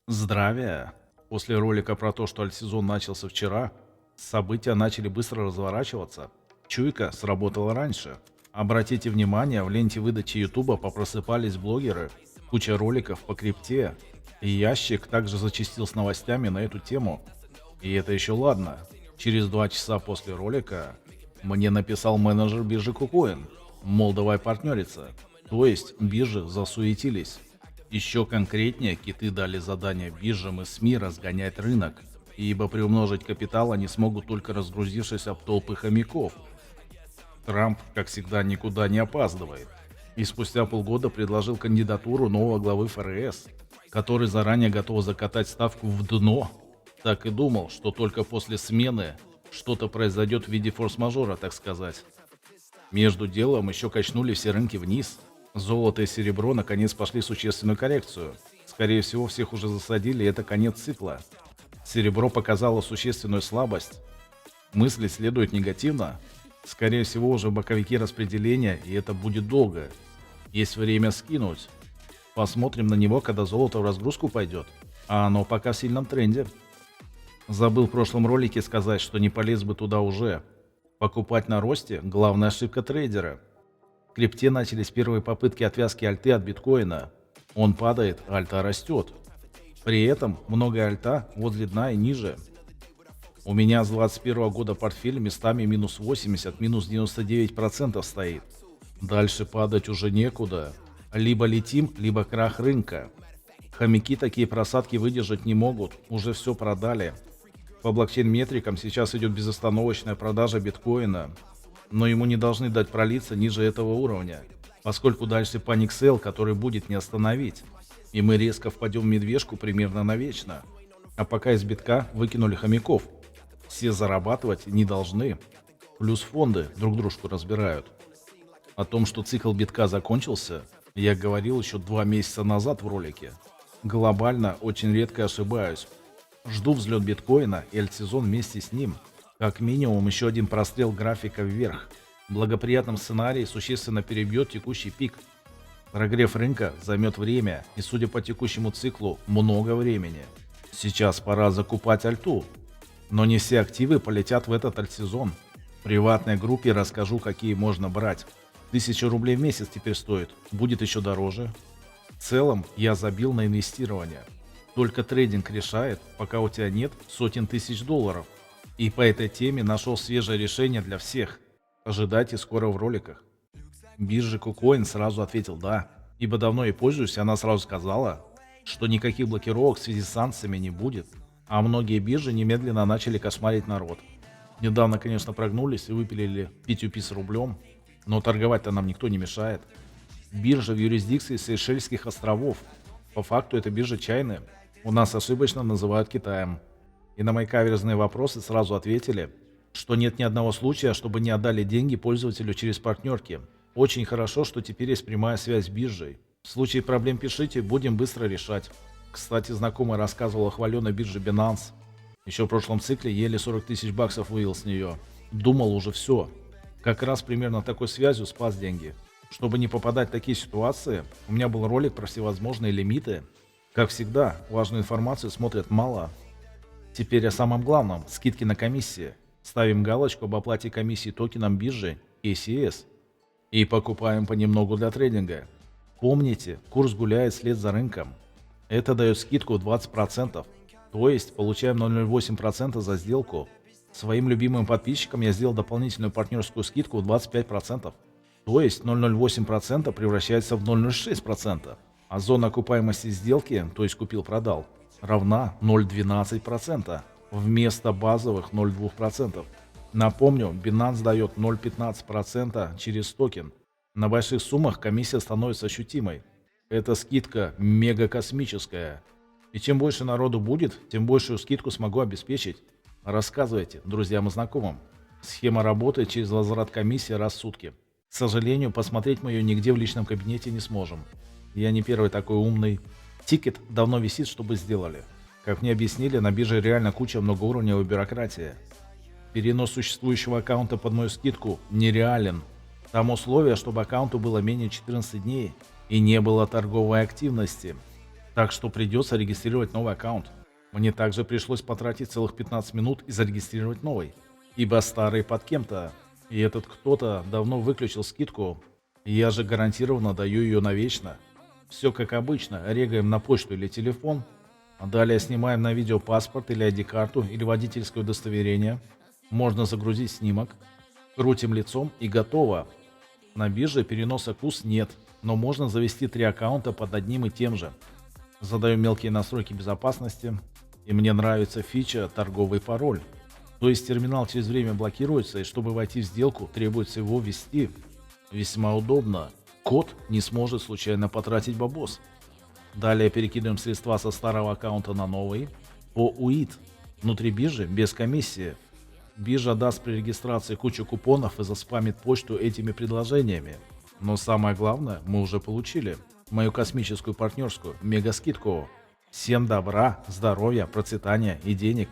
Здравия! После ролика про то, что альтсезон начался вчера, события начали быстро разворачиваться. Чуйка сработала раньше. Обратите внимание, в ленте выдачи Ютуба попросыпались блогеры, куча роликов по крипте, и ящик также зачастил с новостями на эту тему. И это еще ладно. Через 2 часа после ролика мне написал менеджер биржи KuCoin, мол, давай партнериться. То есть биржи засуетились. Еще конкретнее, киты дали задание биржам и СМИ разгонять рынок, ибо приумножить капитал они смогут только разгрузившись об толпы хомяков. Трамп, как всегда, никуда не опаздывает. И спустя полгода предложил кандидатуру нового главы ФРС, который заранее готов закатать ставку в дно. Так и думал, что только после смены что-то произойдет в виде форс-мажора, так сказать. Между делом еще качнули все рынки вниз. Золото и серебро наконец пошли в существенную коррекцию. Скорее всего, всех уже засадили, и это конец цикла. Серебро показало существенную слабость. Мысли следуют негативно. Скорее всего, уже боковики распределения, и это будет долго. Есть время скинуть. Посмотрим на него, когда золото в разгрузку пойдет. А оно пока в сильном тренде. Забыл в прошлом ролике сказать, что не полез бы туда уже. Покупать на росте – главная ошибка трейдера. В крипте начались первые попытки отвязки альты от биткоина. Он падает, альта растет. При этом много альта возле дна и ниже. У меня с 2021 года портфель местами минус 80, минус 99% стоит. Дальше падать уже некуда. Либо летим, либо крах рынка. Хомяки такие просадки выдержать не могут, уже все продали. По блокчейн-метрикам сейчас идет безостановочная продажа биткоина, но ему не должны дать пролиться ниже этого уровня, поскольку дальше паник сейл, который будет не остановить, и мы резко впадем в медвежку примерно навечно. А пока из битка выкинули хомяков, все зарабатывать не должны, плюс фонды друг дружку разбирают. О том, что цикл битка закончился, я говорил еще 2 месяца назад в ролике. Глобально очень редко ошибаюсь. Жду взлет биткоина и альтсезон вместе с ним. Как минимум еще один прострел графика вверх. В благоприятном сценарии существенно перебьет текущий пик. Прогрев рынка займет время и, судя по текущему циклу, много времени. Сейчас пора закупать альту. Но не все активы полетят в этот альтсезон. В приватной группе расскажу, какие можно брать. 1000 рублей в месяц теперь стоит, будет еще дороже. В целом я забил на инвестирование. Только трейдинг решает, пока у тебя нет сотен тысяч долларов. И по этой теме нашел свежее решение для всех. Ожидайте скоро в роликах. Биржа KuCoin сразу ответил «да», ибо давно и пользуюсь, она сразу сказала, что никаких блокировок в связи с санкциями не будет. А многие биржи немедленно начали кошмарить народ. Недавно, конечно, прогнулись и выпилили P2P с рублем, но торговать-то нам никто не мешает. Биржа в юрисдикции Сейшельских островов. По факту это биржа чайная. У нас ошибочно называют Китаем. И на мои каверзные вопросы сразу ответили, что нет ни одного случая, чтобы не отдали деньги пользователю через партнерки. Очень хорошо, что теперь есть прямая связь с биржей. В случае проблем пишите, будем быстро решать. Кстати, знакомый рассказывал о хваленой бирже Binance. Еще в прошлом цикле еле 40 тысяч баксов вывел с нее. Думал уже все. Как раз примерно такой связью спас деньги. Чтобы не попадать в такие ситуации, у меня был ролик про всевозможные лимиты. Как всегда, важную информацию смотрят мало. Теперь о самом главном – скидки на комиссии. Ставим галочку об оплате комиссии токеном биржи ACS и покупаем понемногу для трейдинга. Помните, курс гуляет вслед за рынком. Это дает скидку 20%, то есть получаем 0,08% за сделку. Своим любимым подписчикам я сделал дополнительную партнерскую скидку в 25%, то есть 0,08% превращается в 0,06%. А зона окупаемости сделки, то есть купил-продал, равна 0,12% вместо базовых 0,2%. Напомню, Binance дает 0,15% через токен. На больших суммах комиссия становится ощутимой. Эта скидка мега космическая. И чем больше народу будет, тем большую скидку смогу обеспечить. Рассказывайте друзьям и знакомым. Схема работает через возврат комиссии раз в сутки. К сожалению, посмотреть мы ее нигде в личном кабинете не сможем. Я не первый такой умный. Тикет давно висит, чтобы сделали. Как мне объяснили, на бирже реально куча многоуровневой бюрократии. Перенос существующего аккаунта под мою скидку нереален. Там условие, чтобы аккаунту было менее 14 дней и не было торговой активности. Так что придется регистрировать новый аккаунт. Мне также пришлось потратить целых 15 минут и зарегистрировать новый, ибо старый под кем-то, и этот кто-то давно выключил скидку, и я же гарантированно даю ее навечно. Все как обычно, регаем на почту или телефон, а далее снимаем на видео паспорт или ID-карту или водительское удостоверение. Можно загрузить снимок, крутим лицом и готово. На бирже переноса КУС нет, но можно завести 3 аккаунта под одним и тем же. Задаю мелкие настройки безопасности, и мне нравится фича «Торговый пароль». То есть терминал через время блокируется, и чтобы войти в сделку, требуется его ввести. Весьма удобно. Код не сможет случайно потратить бабос. Далее перекидываем средства со старого аккаунта на новый по УИД. Внутри биржи без комиссии. Биржа даст при регистрации кучу купонов и заспамит почту этими предложениями. Но самое главное мы уже получили. Мою космическую партнерскую мега скидку. Всем добра, здоровья, процветания и денег.